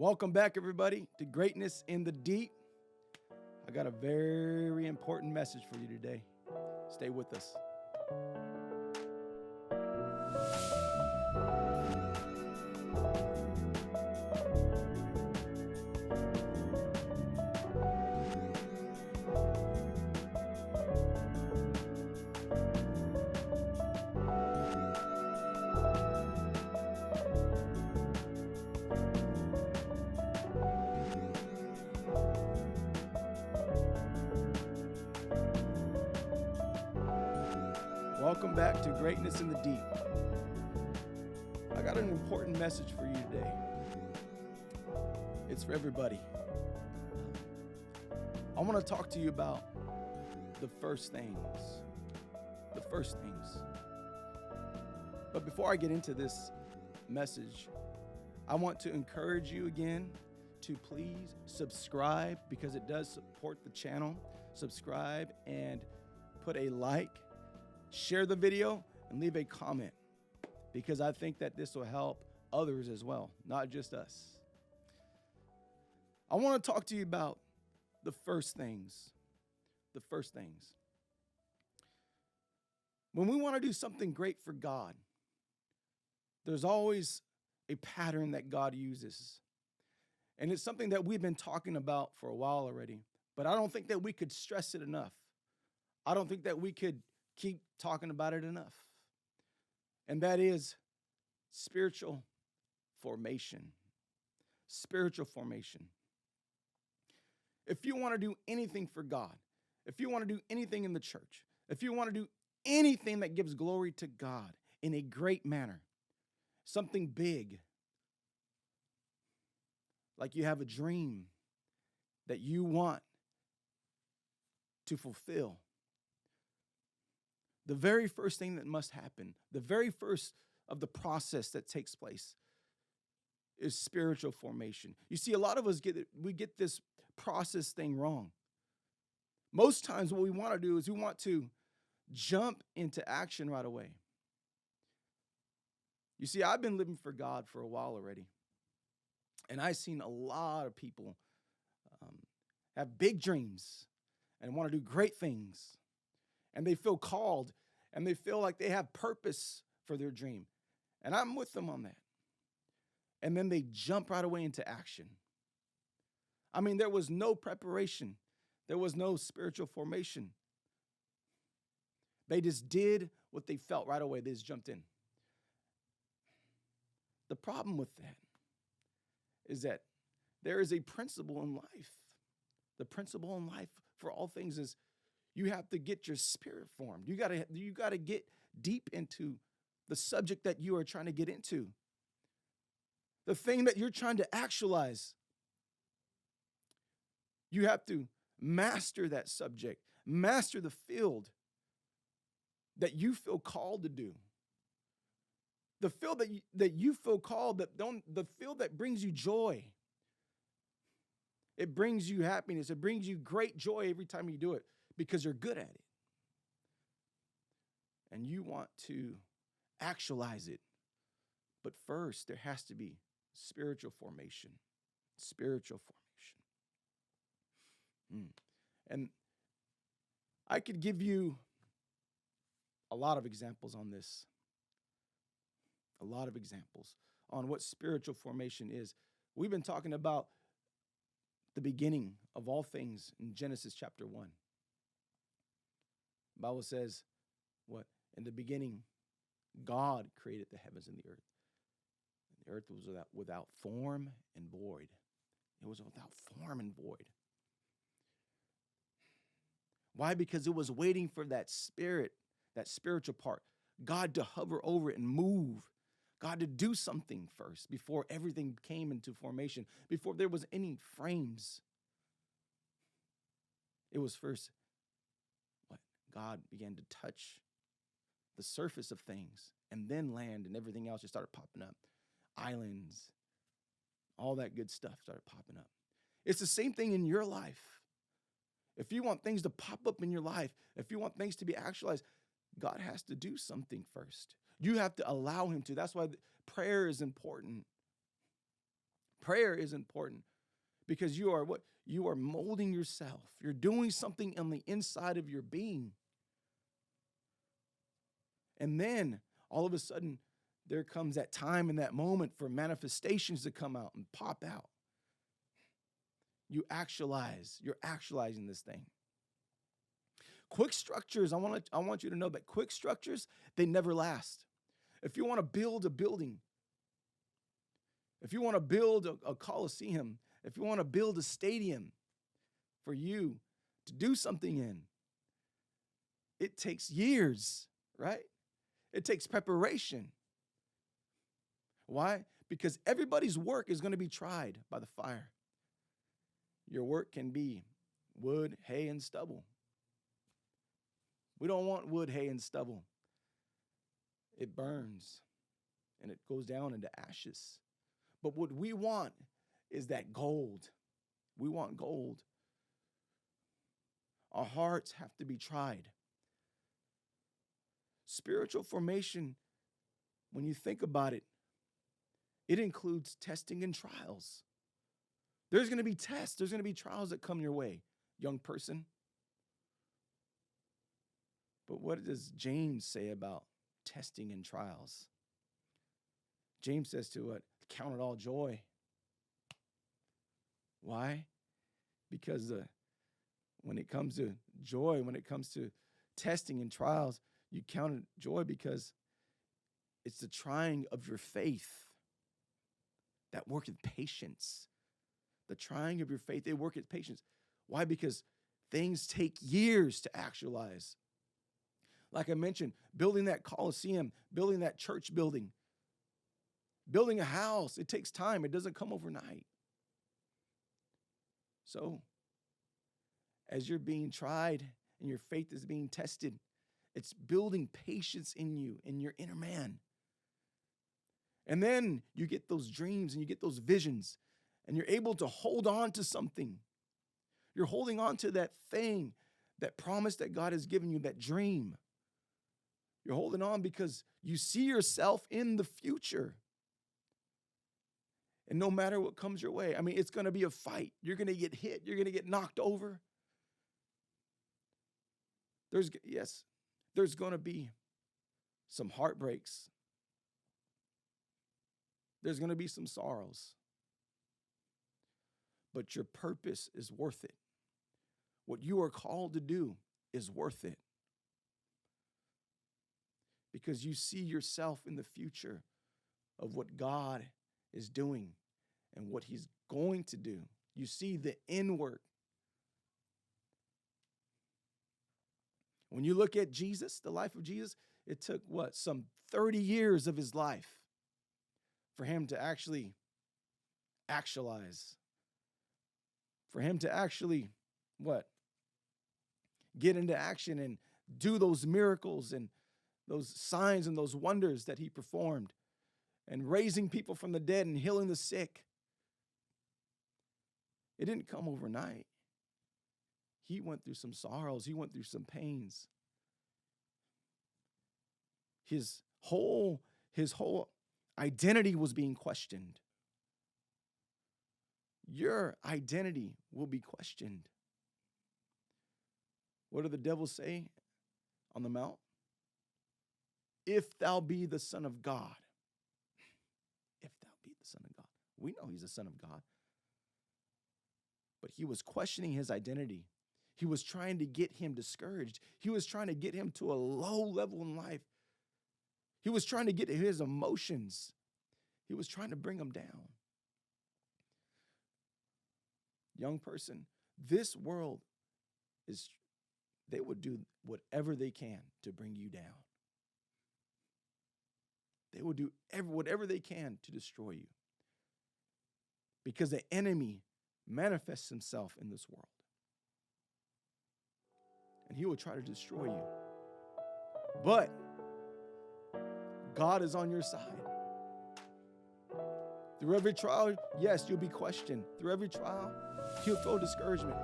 Welcome back, everybody, to Greatness in the Deep. I got a very important message for you today. Stay with us. Welcome back to Greatness in the Deep. I got an important message for you today. It's for everybody. I want to talk to you about the first things. The first things. But before I get into this message, I want to encourage you again to please subscribe because it does support the channel. Subscribe and put a like. Share the video and leave a comment because I think that this will help others as well, not just us. I want to talk to you about the first things. The first things. When we want to do something great for God, there's always a pattern that God uses. And it's something that we've been talking about for a while already, but I don't think that we could stress it enough. I don't think that we could keep talking about it enough. And that is spiritual formation. Spiritual formation. If you want to do anything for God, if you want to do anything in the church, if you want to do anything that gives glory to God in a great manner, something big, like you have a dream that you want to fulfill, the very first thing that must happen, the very first of the process that takes place is spiritual formation. You see, a lot of us get this process thing wrong. Most times what we want to do is we want to jump into action right away. You see, I've been living for God for a while already, and I've seen a lot of people have big dreams and want to do great things. And they feel called, and they feel like they have purpose for their dream. And I'm with them on that. And then they jump right away into action. I mean, there was no preparation. There was no spiritual formation. They just did what they felt right away. They just jumped in. The problem with that is that there is a principle in life. The principle in life for all things is you have to get your spirit formed. You gotta get deep into the subject that you are trying to get into. The thing that you're trying to actualize. You have to master that subject, master the field that you feel called to do. The field that you feel called, the field that brings you joy. It brings you happiness. It brings you great joy every time you do it, because you're good at it. And you want to actualize it. But first, there has to be spiritual formation. Spiritual formation. And I could give you a lot of examples on this. A lot of examples on what spiritual formation is. We've been talking about the beginning of all things in Genesis chapter 1. The Bible says, what? In the beginning, God created the heavens and the earth. And the earth was without form and void. It was without form and void. Why? Because it was waiting for that spirit, that spiritual part, God to hover over it and move. God to do something first before everything came into formation, before there was any frames. It was first what? God began to touch the surface of things, and then land and everything else just started popping up. Islands, all that good stuff started popping up. It's the same thing in your life. If you want things to pop up in your life, if you want things to be actualized, God has to do something first. You have to allow him to. That's why prayer is important. Prayer is important because you are what? You are molding yourself. You're doing something on the inside of your being. And then all of a sudden, there comes that time and that moment for manifestations to come out and pop out. You're actualizing this thing. Quick structures, I want you to know that quick structures, they never last. If you want to build a building, if you want to build a coliseum, if you want to build a stadium for you to do something in, it takes years, right? It takes preparation. Why? Because everybody's work is going to be tried by the fire. Your work can be wood, hay, and stubble. We don't want wood, hay, and stubble. It burns and it goes down into ashes. But what we want is that gold. We want gold. Our hearts have to be tried. Spiritual formation, when you think about it, it includes testing and trials. There's going to be tests. There's going to be trials that come your way, young person. But what does James say about testing and trials? James says to it, count it all joy. Why? Because when it comes to joy, when it comes to testing and trials, you count it joy because it's the trying of your faith that worketh patience. The trying of your faith, they work at patience. Why? Because things take years to actualize. Like I mentioned, building that coliseum, building that church building, building a house, it takes time. It doesn't come overnight. So, as you're being tried and your faith is being tested, it's building patience in you, in your inner man. And then you get those dreams and you get those visions and you're able to hold on to something. You're holding on to that thing, that promise that God has given you, that dream. You're holding on because you see yourself in the future. And no matter what comes your way, I mean, it's going to be a fight. You're going to get hit. You're going to get knocked over. There's going to be some heartbreaks. There's going to be some sorrows. But your purpose is worth it. What you are called to do is worth it. Because you see yourself in the future of what God is doing and what he's going to do. You see the end work. When you look at Jesus, the life of Jesus, it took some 30 years of his life for him to actually actualize. For him to actually, get into action and do those miracles and those signs and those wonders that he performed and raising people from the dead and healing the sick. It didn't come overnight. He went through some sorrows. He went through some pains. His whole identity was being questioned. Your identity will be questioned. What did the devil say on the mount? If thou be the Son of God. If thou be the Son of God. We know he's the Son of God. But he was questioning his identity. He was trying to get him discouraged. He was trying to get him to a low level in life. He was trying to get his emotions. He was trying to bring him down. Young person, this world they would do whatever they can to bring you down. They will do whatever they can to destroy you. Because the enemy manifests himself in this world. And he will try to destroy you. But God is on your side. Through every trial, yes, you'll be questioned. Through every trial, he'll throw discouragement.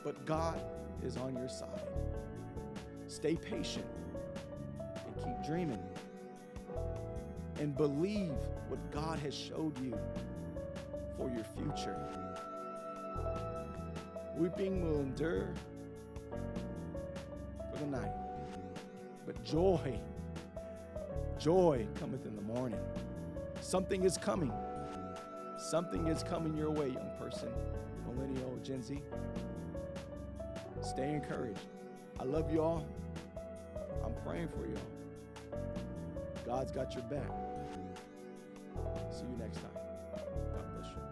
But God is on your side. Stay patient and keep dreaming. And believe what God has showed you. for your future. Weeping will endure for the night, but joy cometh in the morning. Something is coming. Something is coming your way, young person, millennial, Gen Z. Stay encouraged. I love you all. I'm praying for you all. God's got your back. See you next time.